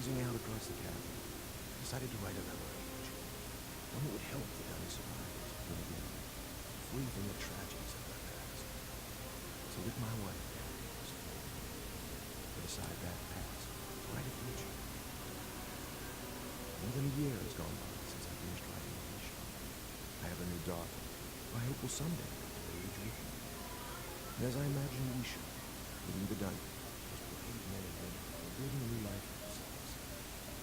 Gazing out across the cabin, I decided to write another age. One that would help the dying survivors begin again, free from the tragedies of their past. So with my wife Mary as full, put aside that past to write a future. More than a year has gone by since I finished writing the vision. I have a new daughter, who I hope will someday get to age with me. And as I imagine we should, leaving the dungeon, those brave men and women who are building a new life for themselves,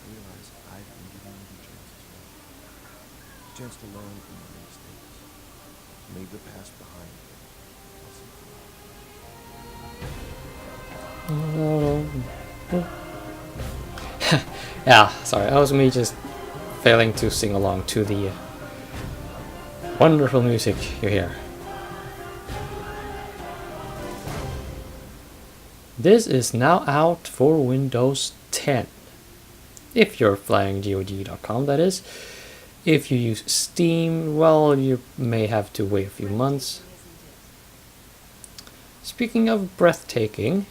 I realize I've been given another chance as well. A chance to learn from my mistakes, to leave the past behind me, once and for all. Yeah, sorry, that was me just failing to sing along to the wonderful music you hear. This is now out for Windows 10. If you're flying GOG.com, that is. If you use Steam, well, you may have to wait a few months. Speaking of breathtaking,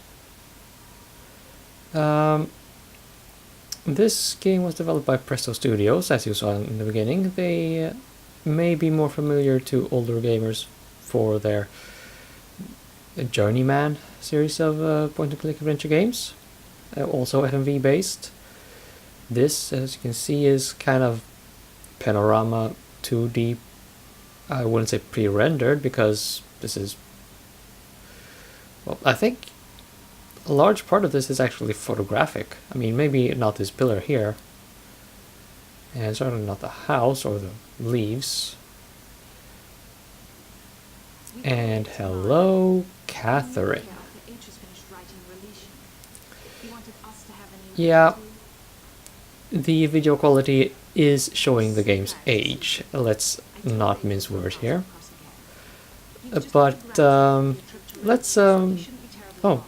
this game was developed by Presto Studios, as you saw in the beginning. They may be more familiar to older gamers for their Journeyman series of point-and-click adventure games, also FMV based. This, as you can see, is kind of panorama 2D. I wouldn't say pre-rendered because this is, well, I think a large part of this is actually photographic. I mean, maybe not this pillar here, and certainly not the house or the leaves. And hello, Catherine. Yeah, the video quality is showing the game's age. Let's not mince words here. But let's oh,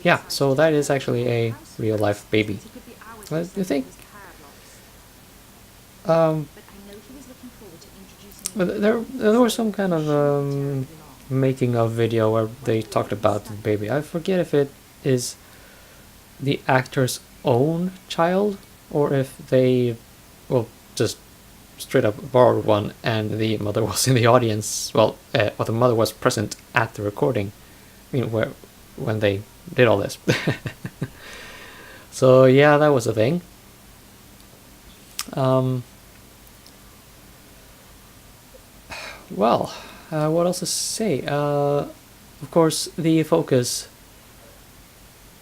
yeah. So that is actually a real life baby. I think. There was some kind of making of video where they talked about the baby. I forget if it is the actor's own child or if they, well, just straight up borrowed one and the mother was in the audience. Well, the mother was present at the recording. I mean, when they did all this. So yeah, that was a thing. Well, what else to say? Of course, the focus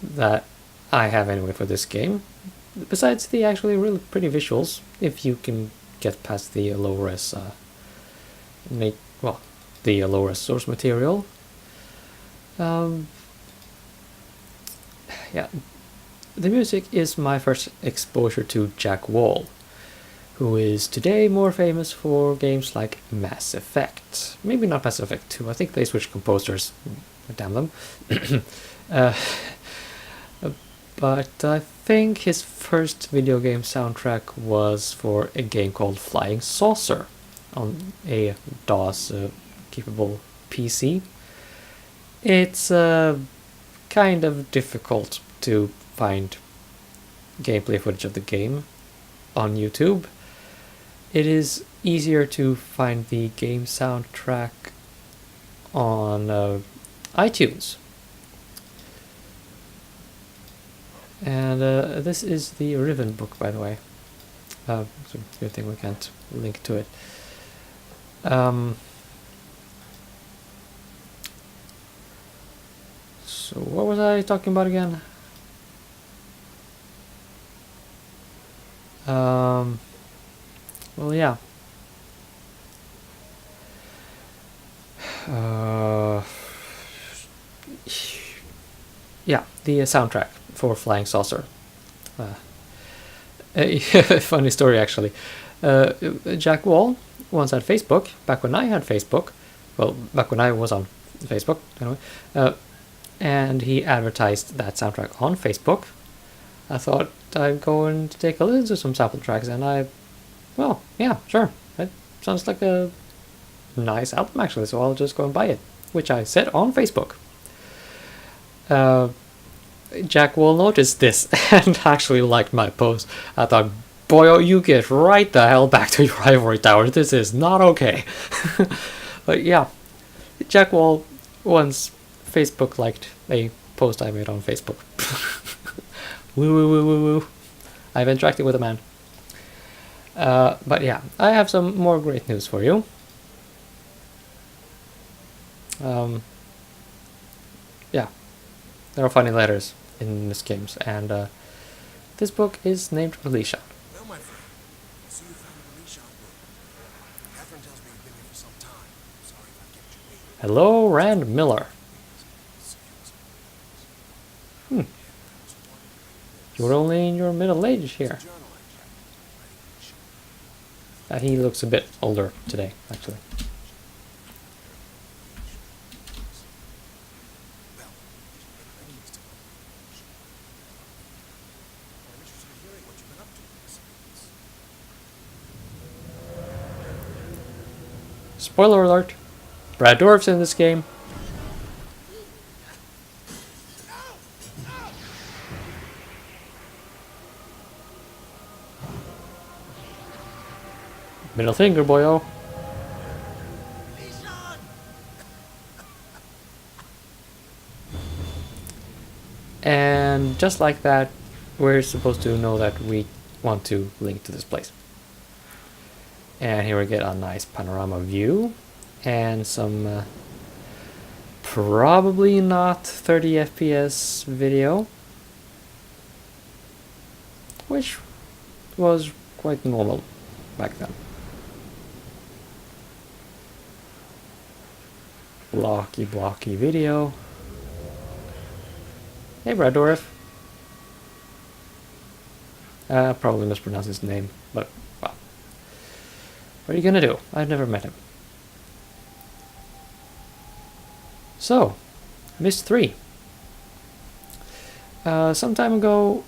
that I have anyway for this game, besides the actually really pretty visuals, if you can get past the low res, the low res source material. Yeah, the music is my first exposure to Jack Wall, who is today more famous for games like Mass Effect. Maybe not Mass Effect 2, I think they switched composers, damn them. But I think his first video game soundtrack was for a game called Flying Saucer on a DOS capable PC. It's kind of difficult to find gameplay footage of the game on YouTube. It is easier to find the game soundtrack on iTunes. And this is the Riven book, by the way. So good thing we can't link to it. So what was I talking about again? Well, yeah. Yeah, the soundtrack for Flying Saucer. A funny story, actually. Jack Wall once had Facebook, back when I had Facebook. Well, back when I was on Facebook, anyway. And he advertised that soundtrack on Facebook. I thought I'd go and take a listen to some sample tracks, and well, yeah, sure. That sounds like a nice album, actually, so I'll just go and buy it, which I said on Facebook. Jack Wall noticed this and actually liked my post. I thought, boy, you get right the hell back to your ivory tower. This is not okay. But yeah, Jack Wall once Facebook liked a post I made on Facebook. Woo woo woo woo woo. I've interacted with a man. But yeah, I have some more great news for you. Yeah, there are funny letters in Myst games, and this book is named Release Shot. Well, my friend, I see you found the release shot book. Catherine tells me you've been here for some time. Sorry if I kept you waiting. Hello, Rand Miller. You're only in your middle age here. He looks a bit older today, actually. Spoiler alert, Brad Dourif's in this game. Middle finger, boyo. And just like that, we're supposed to know that we want to link to this place. And here we get a nice panorama view and some probably not 30 FPS video, which was quite normal back then. Blocky video. Hey, Brad Dourif. Probably mispronounced his name, but well. What are you gonna do? I've never met him. So, Myst 3. Some time ago,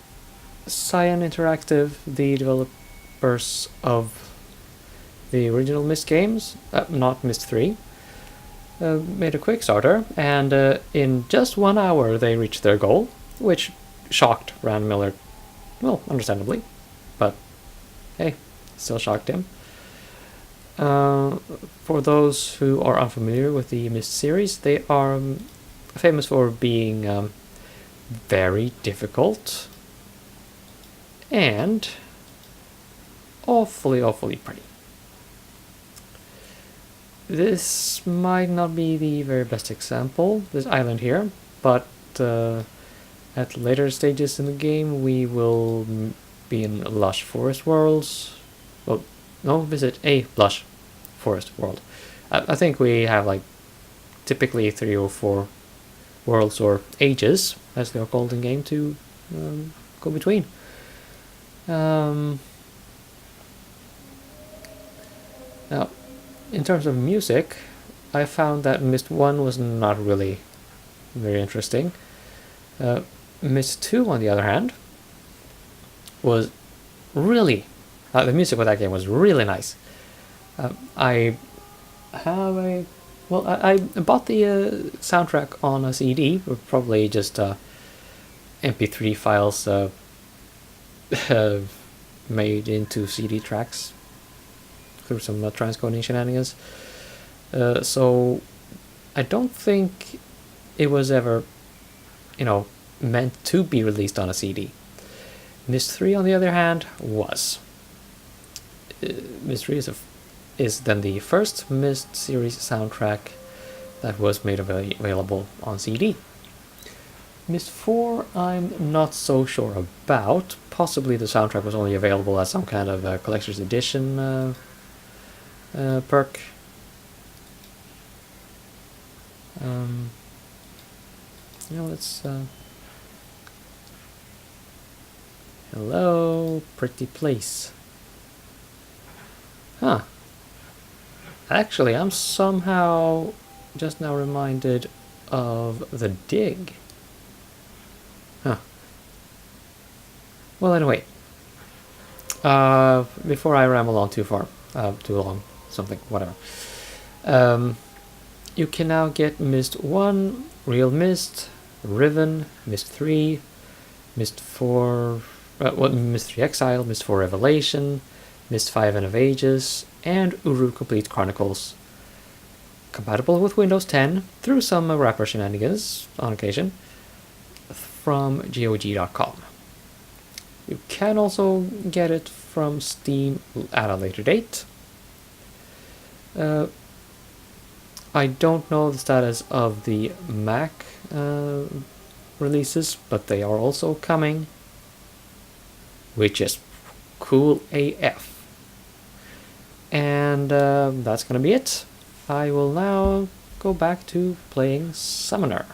Cyan Interactive, the developers of the original Myst games, not Myst 3, made a Quickstarter, and in just 1 hour they reached their goal, which shocked Rand Miller, well, understandably, but hey, still shocked him. For those who are unfamiliar with the Myst series, they are famous for being very difficult and awfully pretty. This might not be the very best example, this island here, but at later stages in the game we will be in lush forest worlds. Well, no, visit a lush forest world. I think we have like typically 3 or 4 worlds or ages, as they are called in game, to go between. Now, in terms of music, I found that Myst 1 was not really very interesting. Myst 2, on the other hand, was really... the music with that game was really nice. I bought the soundtrack on a CD, or probably just MP3 files made into CD tracks through some transcoding shenanigans. So I don't think it was ever, meant to be released on a CD. Myst 3, on the other hand, was. Myst 3 is then the first Myst series soundtrack that was made available on CD. Myst 4, I'm not so sure about. Possibly the soundtrack was only available as some kind of collector's edition perk. Let's... Hello, pretty place. Huh. Actually, I'm somehow just now reminded of the dig. Huh. Well, anyway. Before I ramble on too long, something, whatever. You can now get Myst 1, Real Myst, Riven, Myst 3, Myst 4, Myst 3 Exile, Myst 4 Revelation, Myst 5 End of Ages, and Uru Complete Chronicles. Compatible with Windows 10 through some wrapper shenanigans on occasion from GOG.com. You can also get it from Steam at a later date. I don't know the status of the Mac releases, but they are also coming, which is cool AF. And that's gonna be it. I will now go back to playing Summoner.